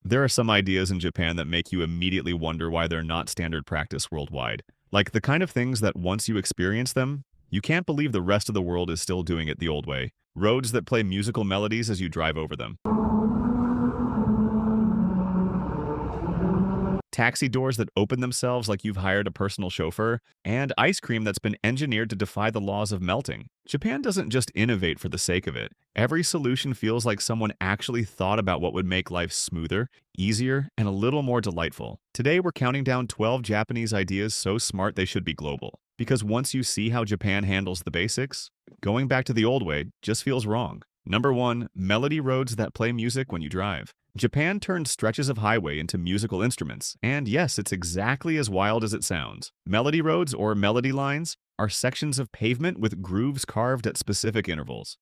There are some ideas in Japan that make you immediately wonder why they're not standard practice worldwide. Like the kind of things that once you experience them, you can't believe the rest of the world is still doing it the old way. Roads that play musical melodies as you drive over them. Taxi doors that open themselves like you've hired a personal chauffeur, and ice cream that's been engineered to defy the laws of melting. Japan doesn't just innovate for the sake of it. Every solution feels like someone actually thought about what would make life smoother, easier, and a little more delightful. Today, we're counting down 12 Japanese ideas so smart they should be global. Because once you see how Japan handles the basics, going back to the old way just feels wrong. Number 1. Melody roads that play music when you drive. Japan turned stretches of highway into musical instruments, and yes, it's exactly as wild as it sounds. Melody roads, or melody lines, are sections of pavement with grooves carved at specific intervals.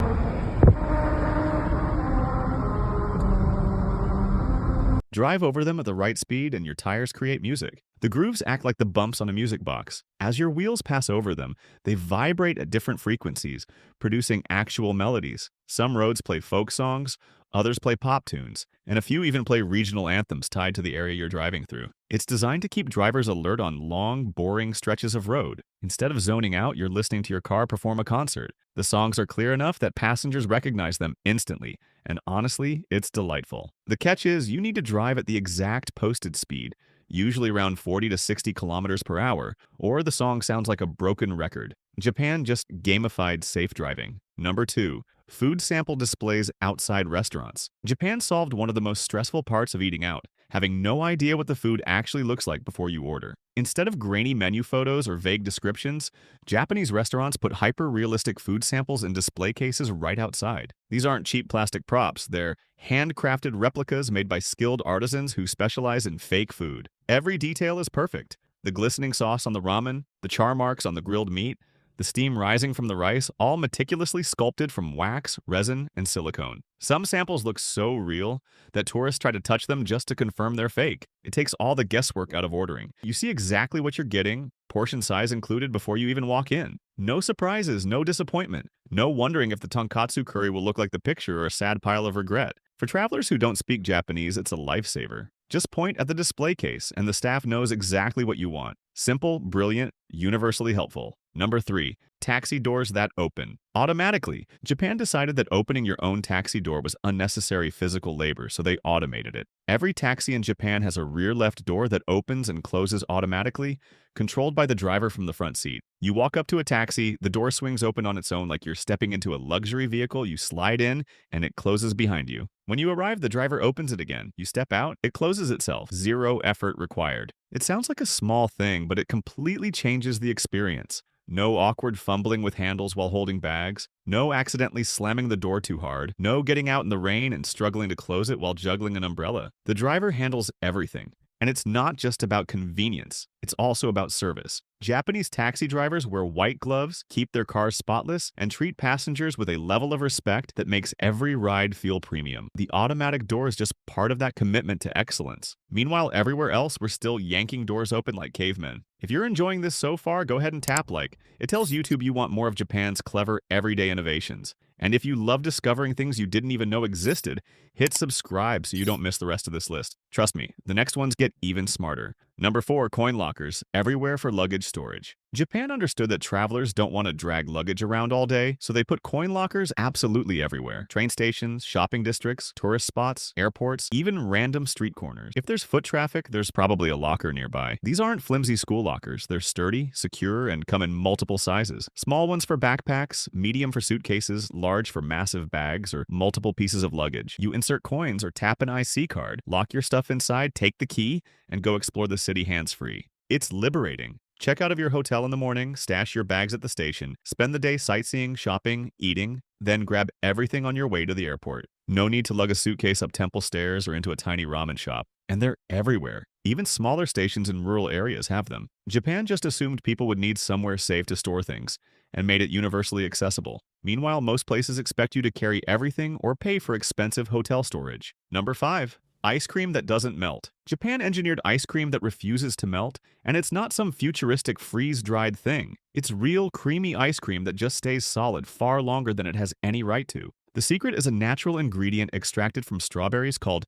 Drive over them at the right speed and your tires create music. The grooves act like the bumps on a music box. As your wheels pass over them, they vibrate at different frequencies, producing actual melodies. Some roads play folk songs, others play pop tunes, and a few even play regional anthems tied to the area you're driving through. It's designed to keep drivers alert on long, boring stretches of road. Instead of zoning out, you're listening to your car perform a concert. The songs are clear enough that passengers recognize them instantly, and honestly, it's delightful. The catch is you need to drive at the exact posted speed, usually around 40 to 60 kilometers per hour, or the song sounds like a broken record. Japan just gamified safe driving. Number 2. Food sample displays outside restaurants. Japan solved one of the most stressful parts of eating out, having no idea what the food actually looks like before you order. Instead of grainy menu photos or vague descriptions, Japanese restaurants put hyper-realistic food samples in display cases right outside. These aren't cheap plastic props, they're handcrafted replicas made by skilled artisans who specialize in fake food. Every detail is perfect. The glistening sauce on the ramen, the char marks on the grilled meat, the steam rising from the rice, all meticulously sculpted from wax, resin, and silicone. Some samples look so real that tourists try to touch them just to confirm they're fake. It takes all the guesswork out of ordering. You see exactly what you're getting, portion size included before you even walk in. No surprises, no disappointment, no wondering if the tonkatsu curry will look like the picture or a sad pile of regret. For travelers who don't speak Japanese, it's a lifesaver. Just point at the display case and the staff knows exactly what you want. Simple, brilliant, universally helpful. Number 3. Taxi doors that open automatically. Japan decided that opening your own taxi door was unnecessary physical labor, so they automated it. Every taxi in Japan has a rear left door that opens and closes automatically, controlled by the driver from the front seat. You walk up to a taxi, the door swings open on its own like you're stepping into a luxury vehicle, you slide in, and it closes behind you. When you arrive, the driver opens it again. You step out, it closes itself. Zero effort required. It sounds like a small thing, but it completely changes the experience. No awkward fumbling with handles while holding bags. No accidentally slamming the door too hard. No getting out in the rain and struggling to close it while juggling an umbrella. The driver handles everything. And it's not just about convenience, it's also about service. Japanese taxi drivers wear white gloves, keep their cars spotless, and treat passengers with a level of respect that makes every ride feel premium. The automatic door is just part of that commitment to excellence. Meanwhile, everywhere else, we're still yanking doors open like cavemen. If you're enjoying this so far, go ahead and tap like. It tells YouTube you want more of Japan's clever, everyday innovations. And if you love discovering things you didn't even know existed, hit subscribe so you don't miss the rest of this list. Trust me, the next ones get even smarter. Number 4, coin lockers, everywhere for luggage storage. Japan understood that travelers don't want to drag luggage around all day, so they put coin lockers absolutely everywhere. Train stations, shopping districts, tourist spots, airports, even random street corners. If there's foot traffic, there's probably a locker nearby. These aren't flimsy school lockers. They're sturdy, secure, and come in multiple sizes. Small ones for backpacks, medium for suitcases, large for massive bags, or multiple pieces of luggage. You insert coins or tap an IC card, lock your stuff inside, take the key, and go explore the city hands-free. It's liberating. Check out of your hotel in the morning, stash your bags at the station, spend the day sightseeing, shopping, eating, then grab everything on your way to the airport. No need to lug a suitcase up temple stairs or into a tiny ramen shop. And they're everywhere. Even smaller stations in rural areas have them. Japan just assumed people would need somewhere safe to store things and made it universally accessible. Meanwhile, most places expect you to carry everything or pay for expensive hotel storage. Number 5. Ice cream that doesn't melt. Japan engineered ice cream that refuses to melt, and it's not some futuristic freeze-dried thing. It's real creamy ice cream that just stays solid far longer than it has any right to. The secret is a natural ingredient extracted from strawberries called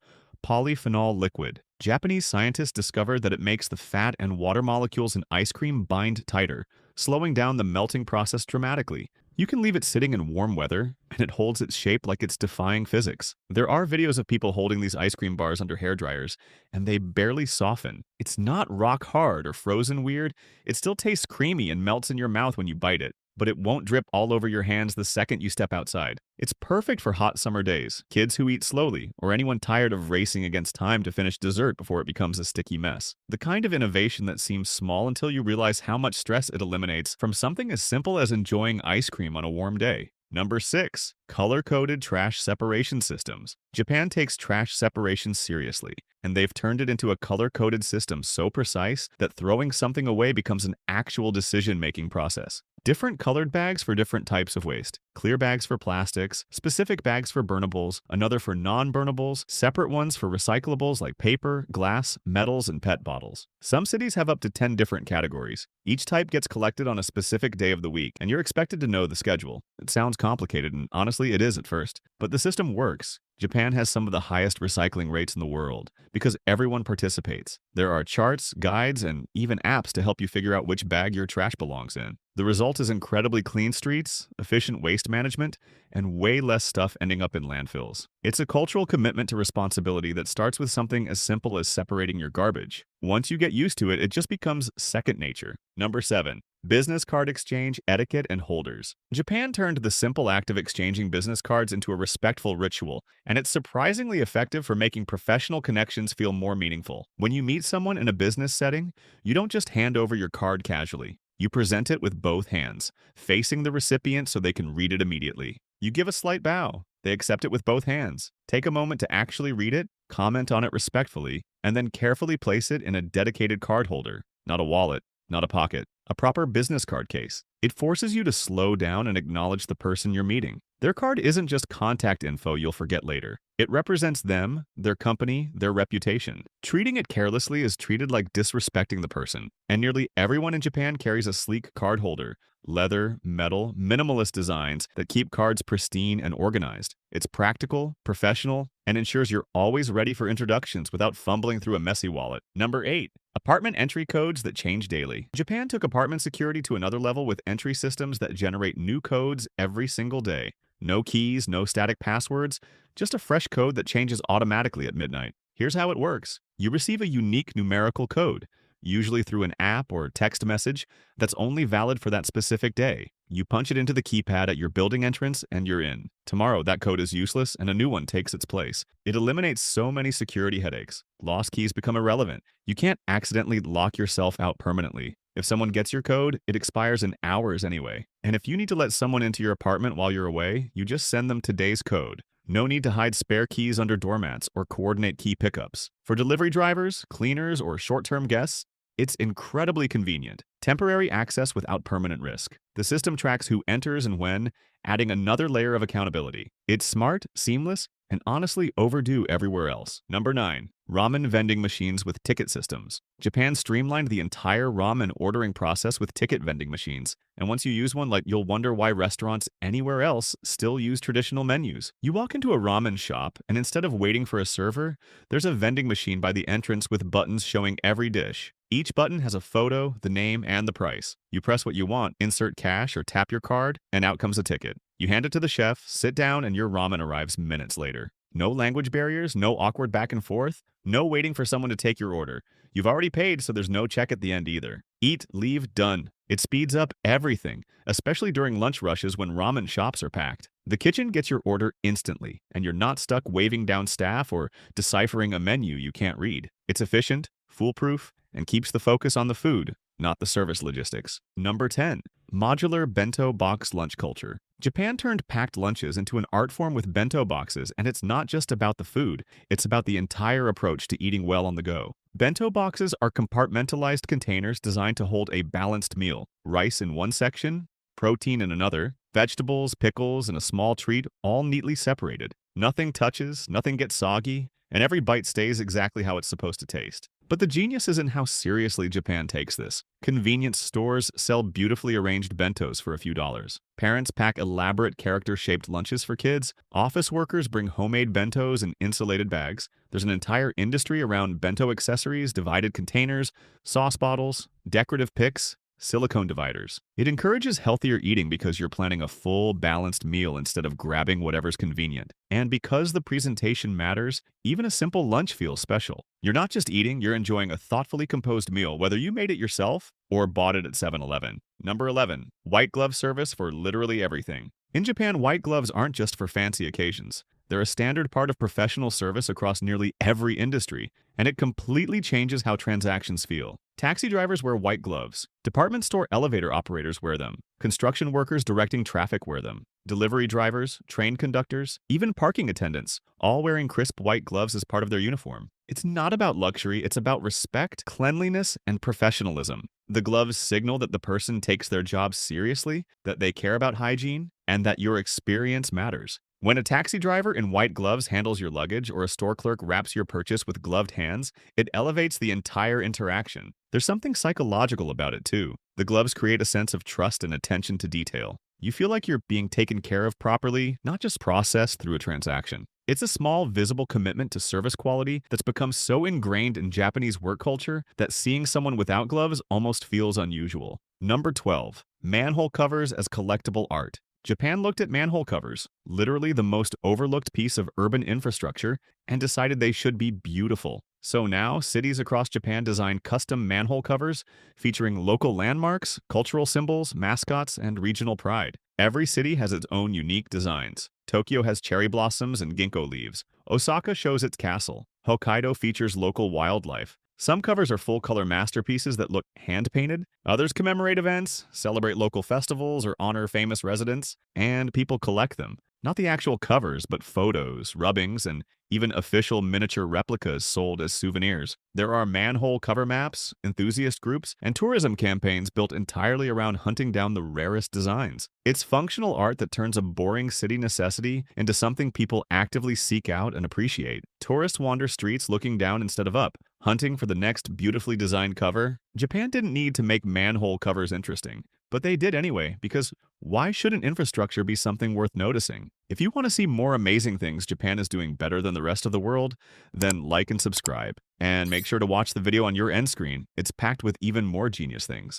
polyphenol liquid. Japanese scientists discovered that it makes the fat and water molecules in ice cream bind tighter, slowing down the melting process dramatically. You can leave it sitting in warm weather, and it holds its shape like it's defying physics. There are videos of people holding these ice cream bars under hair dryers, and they barely soften. It's not rock hard or frozen weird. It still tastes creamy and melts in your mouth when you bite it, but it won't drip all over your hands the second you step outside. It's perfect for hot summer days, kids who eat slowly, or anyone tired of racing against time to finish dessert before it becomes a sticky mess. The kind of innovation that seems small until you realize how much stress it eliminates from something as simple as enjoying ice cream on a warm day. Number 6. Color-coded trash separation systems. Japan takes trash separation seriously, and they've turned it into a color-coded system so precise that throwing something away becomes an actual decision-making process. Different colored bags for different types of waste. Clear bags for plastics, specific bags for burnables, another for non-burnables, separate ones for recyclables like paper, glass, metals, and PET bottles. Some cities have up to 10 different categories. Each type gets collected on a specific day of the week, and you're expected to know the schedule. It sounds complicated, and honestly, it is at first. But the system works. Japan has some of the highest recycling rates in the world because everyone participates. There are charts, guides, and even apps to help you figure out which bag your trash belongs in. The result is incredibly clean streets, efficient waste management, and way less stuff ending up in landfills. It's a cultural commitment to responsibility that starts with something as simple as separating your garbage. Once you get used to it, it just becomes second nature. Number 7. Business card exchange, etiquette, and holders. Japan turned the simple act of exchanging business cards into a respectful ritual, and it's surprisingly effective for making professional connections feel more meaningful. When you meet someone in a business setting, you don't just hand over your card casually. You present it with both hands, facing the recipient so they can read it immediately. You give a slight bow. They accept it with both hands. Take a moment to actually read it, comment on it respectfully, and then carefully place it in a dedicated card holder, not a wallet, not a pocket, a proper business card case. It forces you to slow down and acknowledge the person you're meeting. Their card isn't just contact info you'll forget later. It represents them, their company, their reputation. Treating it carelessly is treated like disrespecting the person, and nearly everyone in Japan carries a sleek card holder, leather, metal, minimalist designs that keep cards pristine and organized. It's practical, professional, and ensures you're always ready for introductions without fumbling through a messy wallet. Number 8. Apartment entry codes that change daily. Japan took apartment security to another level with entry systems that generate new codes every single day. No keys, no static passwords, just a fresh code that changes automatically at midnight. Here's how it works. You receive a unique numerical code, usually through an app or text message, that's only valid for that specific day. You punch it into the keypad at your building entrance and you're in. Tomorrow, that code is useless and a new one takes its place. It eliminates so many security headaches. Lost keys become irrelevant. You can't accidentally lock yourself out permanently. If someone gets your code, it expires in hours anyway. And if you need to let someone into your apartment while you're away, you just send them today's code. No need to hide spare keys under doormats or coordinate key pickups. For delivery drivers, cleaners, or short-term guests, it's incredibly convenient. Temporary access without permanent risk. The system tracks who enters and when, adding another layer of accountability. It's smart, seamless, and honestly overdue everywhere else. Number 9. Ramen vending machines with ticket systems. Japan streamlined the entire ramen ordering process with ticket vending machines. And once you use one, you'll wonder why restaurants anywhere else still use traditional menus. You walk into a ramen shop, and instead of waiting for a server, there's a vending machine by the entrance with buttons showing every dish. Each button has a photo, the name, and the price. You press what you want, insert cash, or tap your card, and out comes a ticket. You hand it to the chef, sit down, and your ramen arrives minutes later. No language barriers, no awkward back and forth, no waiting for someone to take your order. You've already paid, so there's no check at the end either. Eat, leave, done. It speeds up everything, especially during lunch rushes when ramen shops are packed. The kitchen gets your order instantly, and you're not stuck waving down staff or deciphering a menu you can't read. It's efficient, foolproof, and keeps the focus on the food, not the service logistics. Number 10. Modular bento box lunch culture. Japan turned packed lunches into an art form with bento boxes, and it's not just about the food, it's about the entire approach to eating well on the go. Bento boxes are compartmentalized containers designed to hold a balanced meal. Rice in one section, protein in another, vegetables, pickles, and a small treat all neatly separated. Nothing touches, nothing gets soggy, and every bite stays exactly how it's supposed to taste. But the genius is in how seriously Japan takes this. Convenience stores sell beautifully arranged bentos for a few dollars. Parents pack elaborate character-shaped lunches for kids. Office workers bring homemade bentos in insulated bags. There's an entire industry around bento accessories, divided containers, sauce bottles, decorative picks, silicone dividers. It encourages healthier eating because you're planning a full, balanced meal instead of grabbing whatever's convenient. And because the presentation matters, even a simple lunch feels special. You're not just eating, you're enjoying a thoughtfully composed meal, whether you made it yourself or bought it at 7-Eleven. Number 11. White glove service for literally everything. In Japan, white gloves aren't just for fancy occasions. They're a standard part of professional service across nearly every industry, and it completely changes how transactions feel. Taxi drivers wear white gloves. Department store elevator operators wear them. Construction workers directing traffic wear them. Delivery drivers, train conductors, even parking attendants, all wearing crisp white gloves as part of their uniform. It's not about luxury, it's about respect, cleanliness, and professionalism. The gloves signal that the person takes their job seriously, that they care about hygiene, and that your experience matters. When a taxi driver in white gloves handles your luggage or a store clerk wraps your purchase with gloved hands, it elevates the entire interaction. There's something psychological about it too. The gloves create a sense of trust and attention to detail. You feel like you're being taken care of properly, not just processed through a transaction. It's a small, visible commitment to service quality that's become so ingrained in Japanese work culture that seeing someone without gloves almost feels unusual. Number 12. Manhole covers as collectible art. Japan looked at manhole covers, literally the most overlooked piece of urban infrastructure, and decided they should be beautiful. So now, cities across Japan design custom manhole covers featuring local landmarks, cultural symbols, mascots, and regional pride. Every city has its own unique designs. Tokyo has cherry blossoms and ginkgo leaves. Osaka shows its castle. Hokkaido features local wildlife. Some covers are full-color masterpieces that look hand-painted. Others commemorate events, celebrate local festivals, or honor famous residents, and people collect them. Not the actual covers, but photos, rubbings, and even official miniature replicas sold as souvenirs. There are manhole cover maps, enthusiast groups, and tourism campaigns built entirely around hunting down the rarest designs. It's functional art that turns a boring city necessity into something people actively seek out and appreciate. Tourists wander streets looking down instead of up, hunting for the next beautifully designed cover. Japan didn't need to make manhole covers interesting, but they did anyway, because why shouldn't infrastructure be something worth noticing? If you want to see more amazing things Japan is doing better than the rest of the world, then like and subscribe. And make sure to watch the video on your end screen. It's packed with even more genius things.